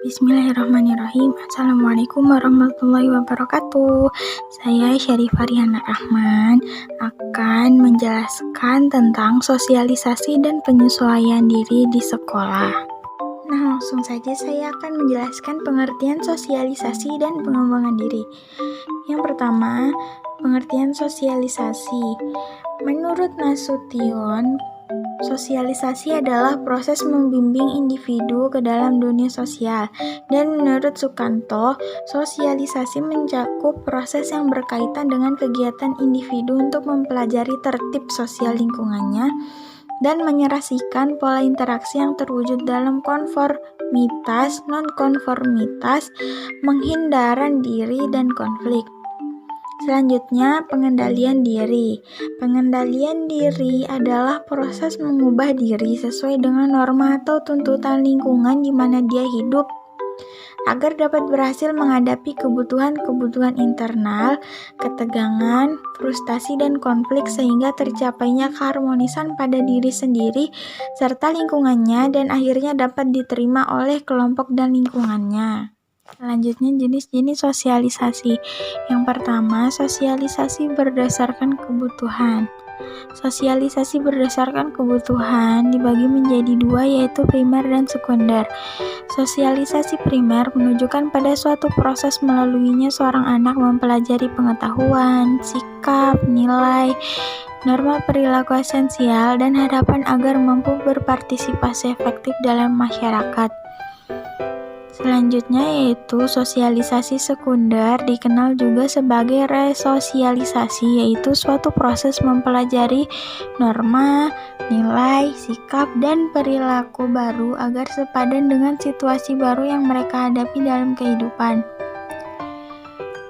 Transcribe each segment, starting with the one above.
Bismillahirrahmanirrahim. Assalamualaikum warahmatullahi wabarakatuh. Saya Syarifah Riana Rahman akan menjelaskan tentang sosialisasi dan penyesuaian diri di sekolah. Nah, langsung saja saya akan menjelaskan pengertian sosialisasi dan pengembangan diri. Yang pertama, pengertian sosialisasi. Menurut Nasution, sosialisasi adalah proses membimbing individu ke dalam dunia sosial. Dan menurut Sukanto, sosialisasi mencakup proses yang berkaitan dengan kegiatan individu untuk mempelajari tertib sosial lingkungannya dan menyerasikan pola interaksi yang terwujud dalam konformitas, non-konformitas, menghindaran diri, dan konflik. Selanjutnya, pengendalian diri. Pengendalian diri adalah proses mengubah diri sesuai dengan norma atau tuntutan lingkungan di mana dia hidup agar dapat berhasil menghadapi kebutuhan-kebutuhan internal, ketegangan, frustasi, dan konflik sehingga tercapainya keharmonisan pada diri sendiri serta lingkungannya dan akhirnya dapat diterima oleh kelompok dan lingkungannya. Selanjutnya, jenis-jenis sosialisasi. Yang pertama, sosialisasi berdasarkan kebutuhan. Sosialisasi berdasarkan kebutuhan dibagi menjadi dua, yaitu primer dan sekunder. Sosialisasi primer menunjukkan pada suatu proses melaluinya seorang anak mempelajari pengetahuan, sikap, nilai, norma perilaku esensial, dan harapan agar mampu berpartisipasi efektif dalam masyarakat. Selanjutnya yaitu sosialisasi sekunder, dikenal juga sebagai resosialisasi, yaitu suatu proses mempelajari norma, nilai, sikap, dan perilaku baru agar sepadan dengan situasi baru yang mereka hadapi dalam kehidupan.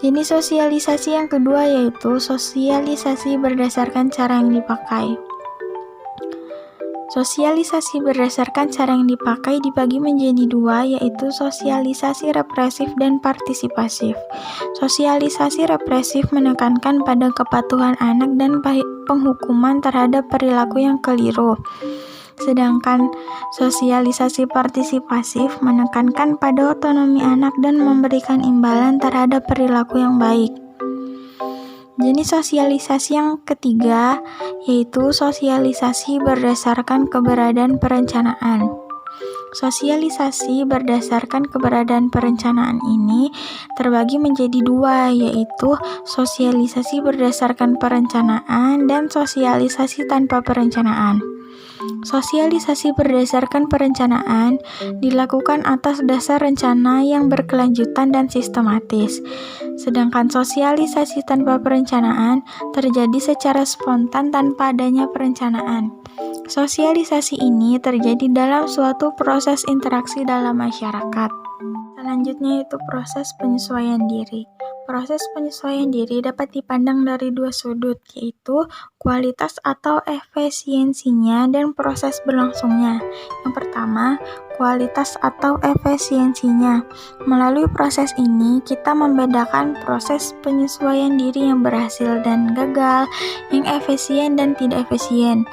Jenis sosialisasi yang kedua yaitu sosialisasi berdasarkan cara yang dipakai. Sosialisasi berdasarkan cara yang dipakai dibagi menjadi dua, yaitu sosialisasi represif dan partisipasif. Sosialisasi represif menekankan pada kepatuhan anak dan penghukuman terhadap perilaku yang keliru. Sedangkan sosialisasi partisipasif menekankan pada otonomi anak dan memberikan imbalan terhadap perilaku yang baik. Jenis sosialisasi yang ketiga yaitu sosialisasi berdasarkan keberadaan perencanaan. Sosialisasi berdasarkan keberadaan perencanaan ini terbagi menjadi dua, yaitu sosialisasi berdasarkan perencanaan dan sosialisasi tanpa perencanaan. Sosialisasi berdasarkan perencanaan dilakukan atas dasar rencana yang berkelanjutan dan sistematis. Sedangkan sosialisasi tanpa perencanaan terjadi secara spontan tanpa adanya perencanaan. Sosialisasi ini terjadi dalam suatu proses interaksi dalam masyarakat. Selanjutnya yaitu proses penyesuaian diri. Proses penyesuaian diri dapat dipandang dari dua sudut, yaitu kualitas atau efisiensinya dan proses berlangsungnya. Yang pertama, kualitas atau efisiensinya. Melalui proses ini, kita membedakan proses penyesuaian diri yang berhasil dan gagal, yang efisien dan tidak efisien.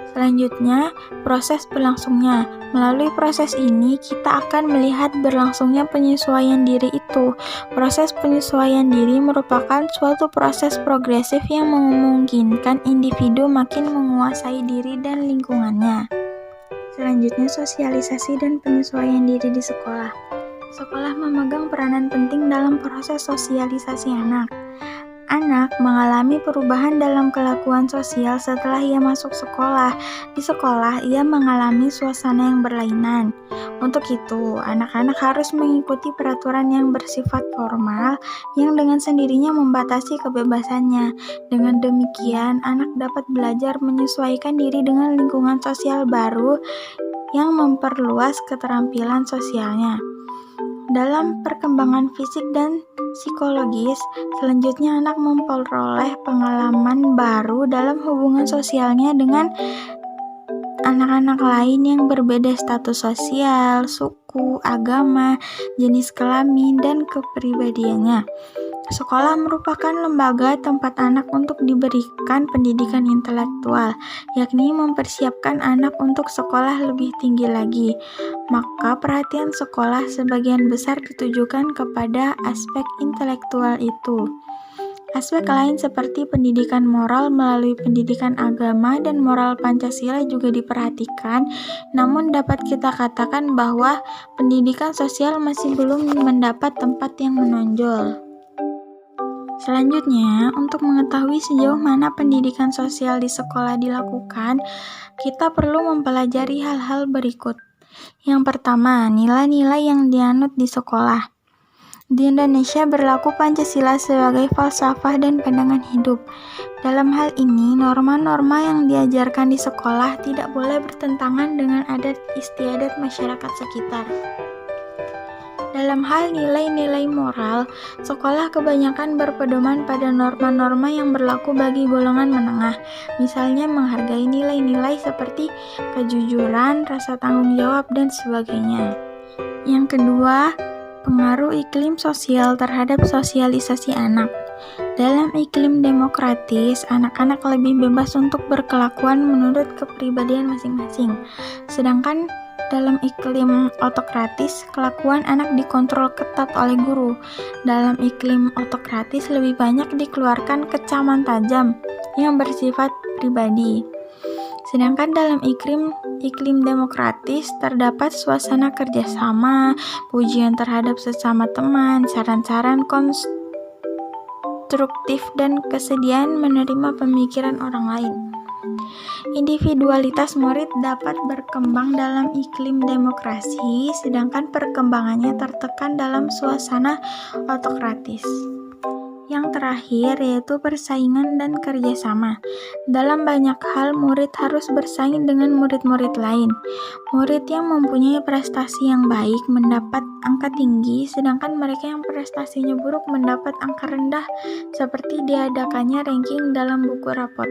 Selanjutnya, proses berlangsungnya. Melalui proses ini, kita akan melihat berlangsungnya penyesuaian diri itu. Proses penyesuaian diri merupakan suatu proses progresif yang memungkinkan individu makin menguasai diri dan lingkungannya. Selanjutnya, sosialisasi dan penyesuaian diri di sekolah. Sekolah memegang peranan penting dalam proses sosialisasi anak. Anak mengalami perubahan dalam kelakuan sosial setelah ia masuk sekolah. Di sekolah, ia mengalami suasana yang berlainan. Untuk itu, anak-anak harus mengikuti peraturan yang bersifat formal yang dengan sendirinya membatasi kebebasannya. Dengan demikian, anak dapat belajar menyesuaikan diri dengan lingkungan sosial baru yang memperluas keterampilan sosialnya. Dalam perkembangan fisik dan psikologis, selanjutnya anak memperoleh pengalaman baru dalam hubungan sosialnya dengan anak-anak lain yang berbeda status sosial, suku, agama, jenis kelamin, dan kepribadiannya. Sekolah merupakan lembaga tempat anak untuk diberikan pendidikan intelektual, yakni mempersiapkan anak untuk sekolah lebih tinggi lagi. Maka perhatian sekolah sebagian besar ditujukan kepada aspek intelektual itu. Aspek lain seperti pendidikan moral melalui pendidikan agama dan moral Pancasila juga diperhatikan, namun dapat kita katakan bahwa pendidikan sosial masih belum mendapat tempat yang menonjol. Selanjutnya, untuk mengetahui sejauh mana pendidikan sosial di sekolah dilakukan, kita perlu mempelajari hal-hal berikut. Yang pertama, nilai-nilai yang dianut di sekolah. Di Indonesia berlaku Pancasila sebagai falsafah dan pandangan hidup. Dalam hal ini, norma-norma yang diajarkan di sekolah tidak boleh bertentangan dengan adat istiadat masyarakat sekitar. Dalam hal nilai-nilai moral, sekolah kebanyakan berpedoman pada norma-norma yang berlaku bagi golongan menengah, misalnya menghargai nilai-nilai seperti kejujuran, rasa tanggung jawab, dan sebagainya. Yang kedua, pengaruh iklim sosial terhadap sosialisasi anak. Dalam iklim demokratis, anak-anak lebih bebas untuk berkelakuan menurut kepribadian masing-masing. Sedangkan dalam iklim otokratis, kelakuan anak dikontrol ketat oleh guru. Dalam iklim otokratis, lebih banyak dikeluarkan kecaman tajam yang bersifat pribadi. Sedangkan dalam iklim demokratis, terdapat suasana kerjasama, pujian terhadap sesama teman, saran-saran konstruktif, dan kesediaan menerima pemikiran orang lain. Individualitas murid dapat berkembang dalam iklim demokrasi, sedangkan perkembangannya tertekan dalam suasana otokratis. Yang terakhir yaitu persaingan dan kerjasama. Dalam banyak hal, murid harus bersaing dengan murid-murid lain. Murid yang mempunyai prestasi yang baik mendapat angka tinggi, sedangkan mereka yang prestasinya buruk mendapat angka rendah, seperti diadakannya ranking dalam buku rapot.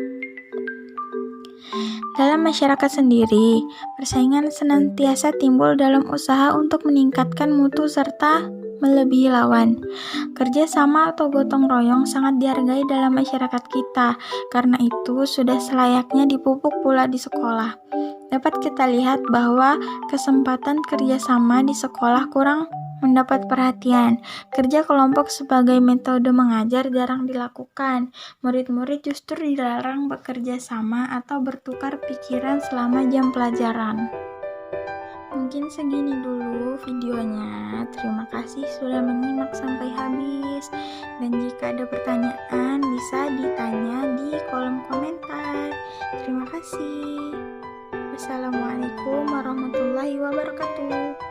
Dalam masyarakat sendiri, persaingan senantiasa timbul dalam usaha untuk meningkatkan mutu serta melebihi lawan. Kerja sama atau gotong royong sangat dihargai dalam masyarakat kita, karena itu sudah selayaknya dipupuk pula di sekolah. Dapat kita lihat bahwa kesempatan kerja sama di sekolah kurang mendapat perhatian. Kerja kelompok sebagai metode mengajar jarang dilakukan. Murid-murid justru dilarang bekerja sama atau bertukar pikiran selama jam pelajaran. Mungkin segini dulu videonya. Terima kasih sudah menyimak sampai habis. Dan jika ada pertanyaan bisa ditanya di kolom komentar. Terima kasih. Wassalamualaikum warahmatullahi wabarakatuh.